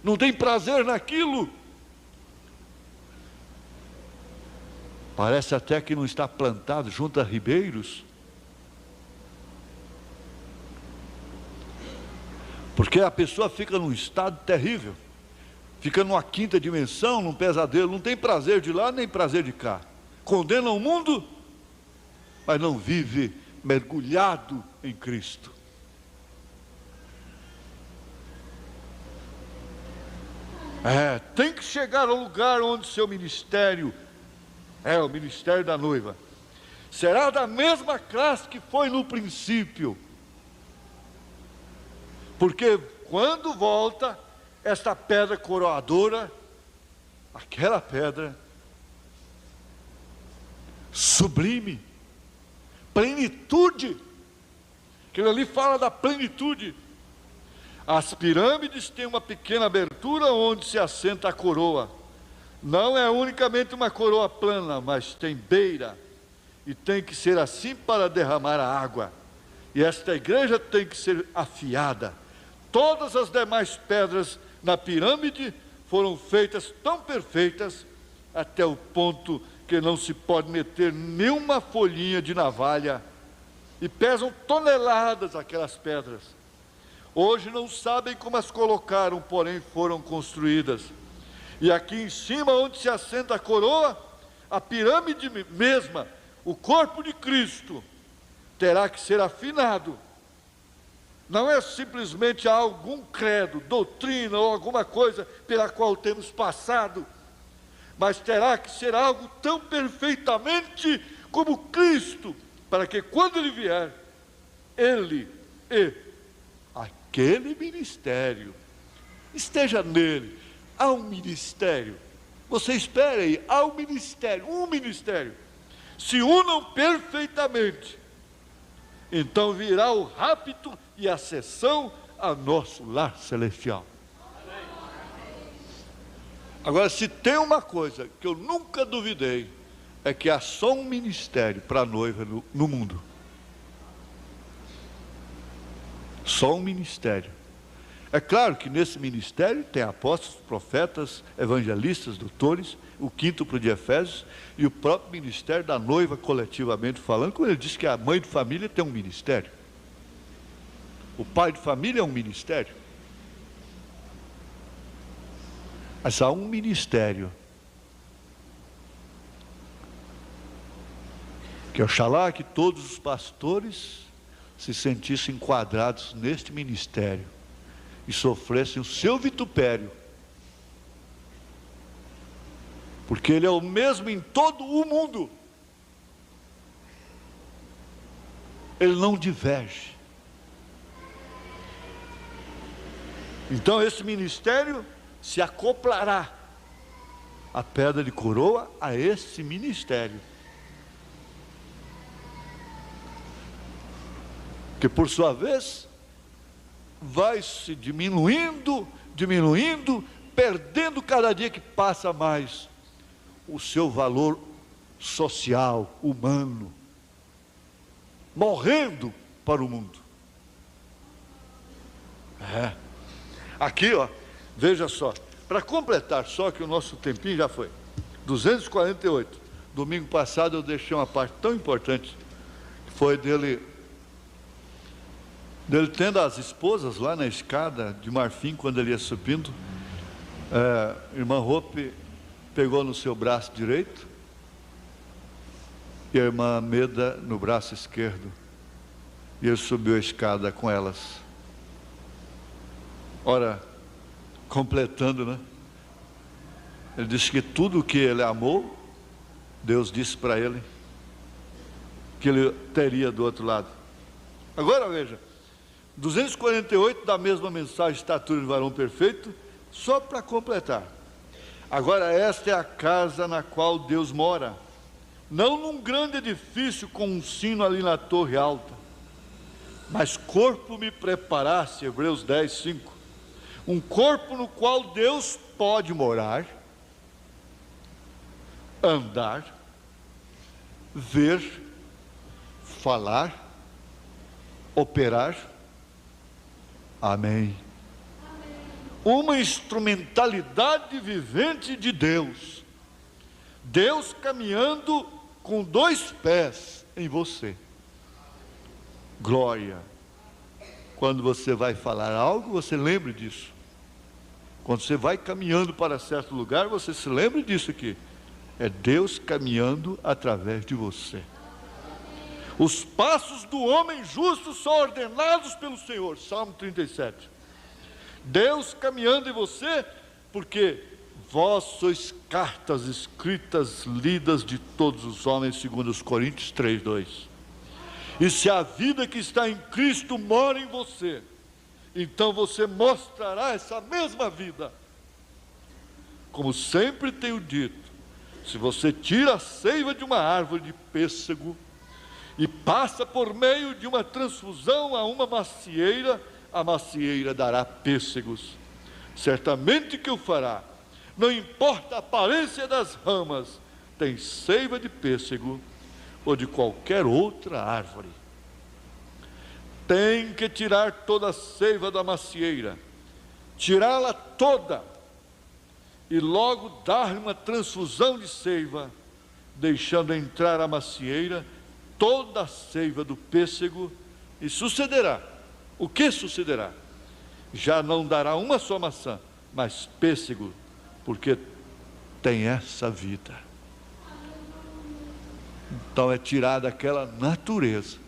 não tem prazer naquilo. Parece até que não está plantado junto a ribeiros, porque a pessoa fica num estado terrível, fica numa quinta dimensão, num pesadelo, não tem prazer de lá nem prazer de cá, condena o mundo, mas não vive mergulhado em Cristo. Tem que chegar ao lugar onde seu ministério o ministério da noiva será da mesma classe que foi no princípio, porque quando volta esta pedra coroadora, aquela pedra sublime, plenitude, aquilo ali fala da plenitude. As pirâmides têm uma pequena abertura onde se assenta a coroa. Não é unicamente uma coroa plana, mas tem beira, e tem que ser assim para derramar a água. E esta igreja tem que ser afiada. Todas as demais pedras na pirâmide foram feitas tão perfeitas, até o ponto que não se pode meter nenhuma folhinha de navalha, e pesam toneladas aquelas pedras. Hoje não sabem como as colocaram, porém foram construídas. E aqui em cima, onde se assenta a coroa, a pirâmide mesma, o corpo de Cristo, terá que ser afinado. Não é simplesmente algum credo, doutrina ou alguma coisa pela qual temos passado, mas terá que ser algo tão perfeitamente como Cristo, para que quando Ele vier, Ele e aquele ministério esteja nele. Há um ministério, você espera aí, há um ministério, se unam perfeitamente, então virá o rapto e a sessão a nosso lar celestial. Agora, se tem uma coisa que eu nunca duvidei, é que há só um ministério para a noiva no mundo. Só um ministério. É claro que nesse ministério tem apóstolos, profetas, evangelistas, doutores, o quíntuplo de Efésios e o próprio ministério da noiva, coletivamente falando, quando ele diz que a mãe de família tem um ministério, o pai de família é um ministério. Mas há um ministério Que oxalá que todos os pastores se sentissem enquadrados neste ministério e sofressem o seu vitupério, porque ele é o mesmo em todo o mundo. Ele não diverge. Então esse ministério se acoplará, a pedra de coroa, a esse ministério, que por sua vez vai se diminuindo, perdendo cada dia que passa mais o seu valor social, humano, morrendo para o mundo. Aqui, ó, veja só, para completar só que o nosso tempinho já foi 248. Domingo passado eu deixei uma parte tão importante, que foi dele tendo as esposas lá na escada de marfim, quando ele ia subindo. Irmã Hope pegou no seu braço direito e a irmã Meda no braço esquerdo, e ele subiu a escada com elas. Ora, completando, né? Ele disse que tudo o que ele amou, Deus disse para ele que ele teria do outro lado. Agora veja, 248 da mesma mensagem, estatura de varão perfeito, só para completar. Agora esta é a casa na qual Deus mora, não num grande edifício com um sino ali na torre alta, mas corpo me preparasse, Hebreus 10, 5, um corpo no qual Deus pode morar, andar, ver, falar, operar. Amém. Uma instrumentalidade vivente de Deus. Deus caminhando com 2 pés em você. Glória. Quando você vai falar algo, você lembre disso. Quando você vai caminhando para certo lugar, você se lembre disso aqui. É Deus caminhando através de você. Os passos do homem justo são ordenados pelo Senhor. Salmo 37. Deus caminhando em você, porque vós sois cartas escritas, lidas de todos os homens, segundo os Coríntios 3, 2. E se a vida que está em Cristo mora em você, então você mostrará essa mesma vida. Como sempre tenho dito, se você tira a seiva de uma árvore de pêssego e passa por meio de uma transfusão a uma macieira, a macieira dará pêssegos. Certamente que o fará. Não importa a aparência das ramas, tem seiva de pêssego ou de qualquer outra árvore. Tem que tirar toda a seiva da macieira, tirá-la toda, e logo dar uma transfusão de seiva, deixando entrar a macieira toda a seiva do pêssego, e sucederá. O que sucederá? Já não dará uma só maçã, mas pêssego, porque tem essa vida. Então é tirada aquela natureza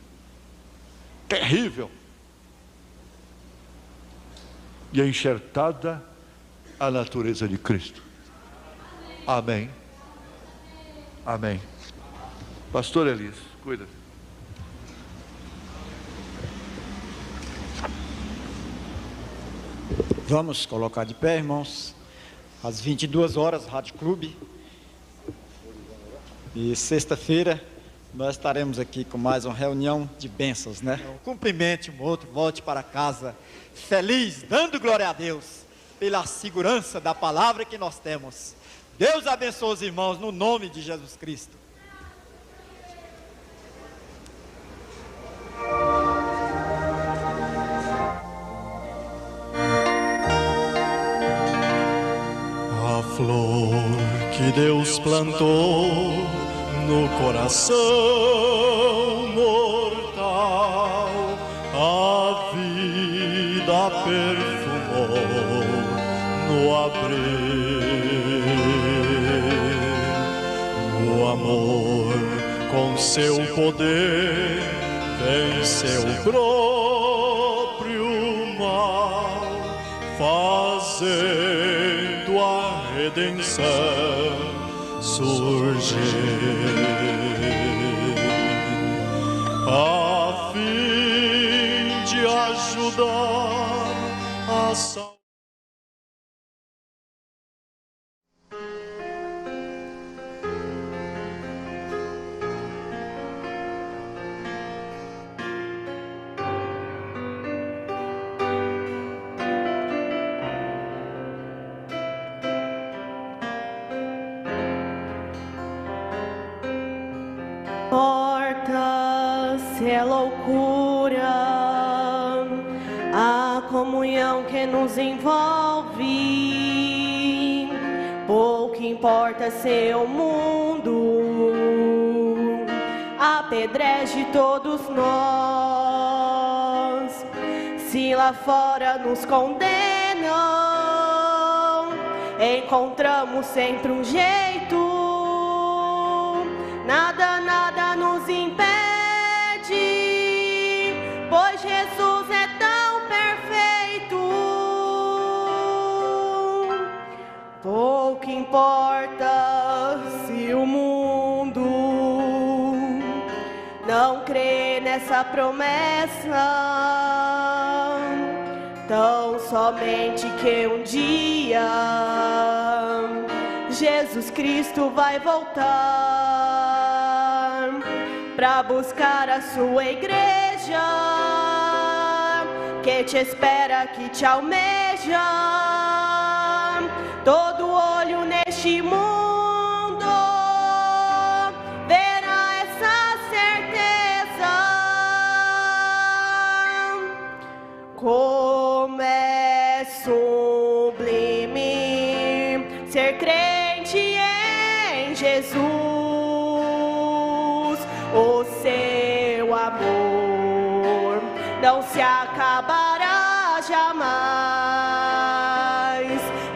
terrível e é enxertada a natureza de Cristo. Amém. Amém. Pastor Elias, cuida. Vamos colocar de pé, irmãos. Às 22 horas, Rádio Clube. E sexta-feira nós estaremos aqui com mais uma reunião de bênçãos, né? Cumprimente um outro, volte para casa feliz, dando glória a Deus pela segurança da palavra que nós temos. Deus abençoe os irmãos no nome de Jesus Cristo. A flor que Deus plantou no coração mortal, a vida perfumou no abril. O amor com seu poder venceu o próprio mal, fazendo a redenção surgir, a fim de ajudar a salvar. Importa-se é loucura a comunhão que nos envolve. Pouco importa ser o mundo apedreje todos nós. Se lá fora nos condenam, encontramos sempre um jeito. Nada nos impede, pois Jesus é tão perfeito. Pouco importa se o mundo não crê nessa promessa, tão somente que um dia Jesus Cristo vai voltar para buscar a sua igreja, que te espera, que te almeja. Todo olho neste mundo verá essa certeza. Como é sublime ser crente em Jesus. O seu amor não se acabará jamais.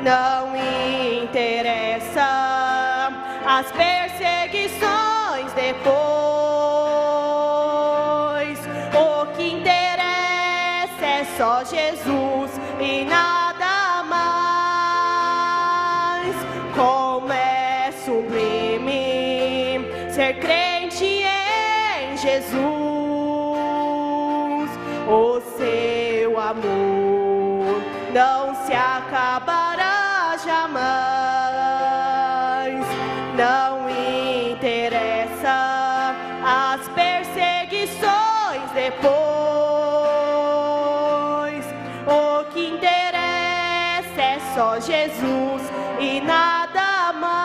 Não interessa as perseguições depois. O que interessa é só Jesus e nada mais. Como é sublime ser crente em Jesus. O seu amor não se acabará jamais. Não interessa as perseguições depois. O que interessa é só Jesus e nada mais.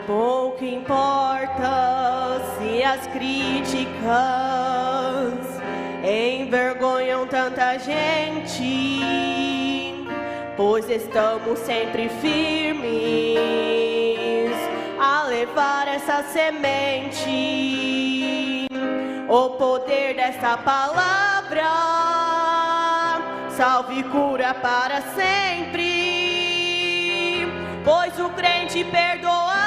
Pouco importa se as críticas envergonham tanta gente, pois estamos sempre firmes a levar essa semente. O poder dessa palavra salve e cura para sempre, pois o crente perdoado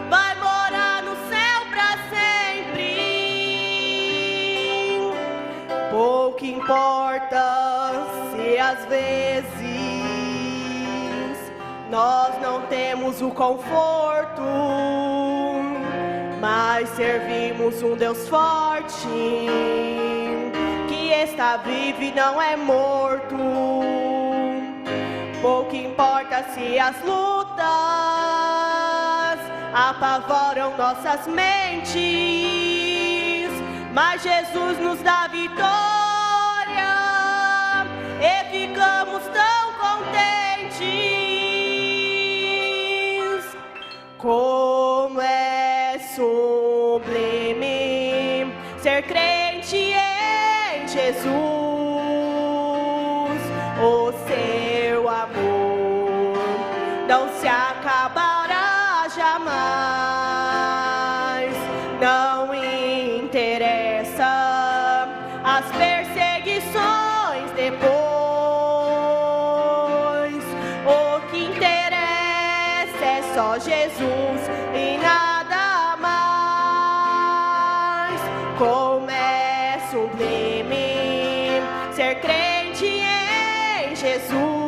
vai morar no céu para sempre. Pouco importa se às vezes nós não temos o conforto, mas servimos um Deus forte, que está vivo e não é morto. Pouco importa se as lutas apavoram nossas mentes, mas Jesus nos dá vitória e ficamos tão contentes. Como é sublime ser crente em Jesus. O seu amor não se acabará jamais. Não interessa as perseguições depois. O que interessa é só Jesus e nada mais. Como é sublime ser crente em Jesus.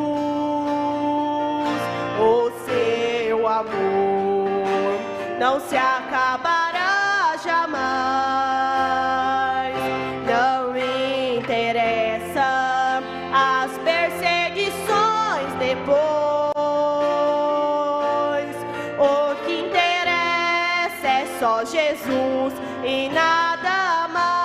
O seu amor não se acabará jamais. Não interessa as perseguições depois. O que interessa é só Jesus e nada mais.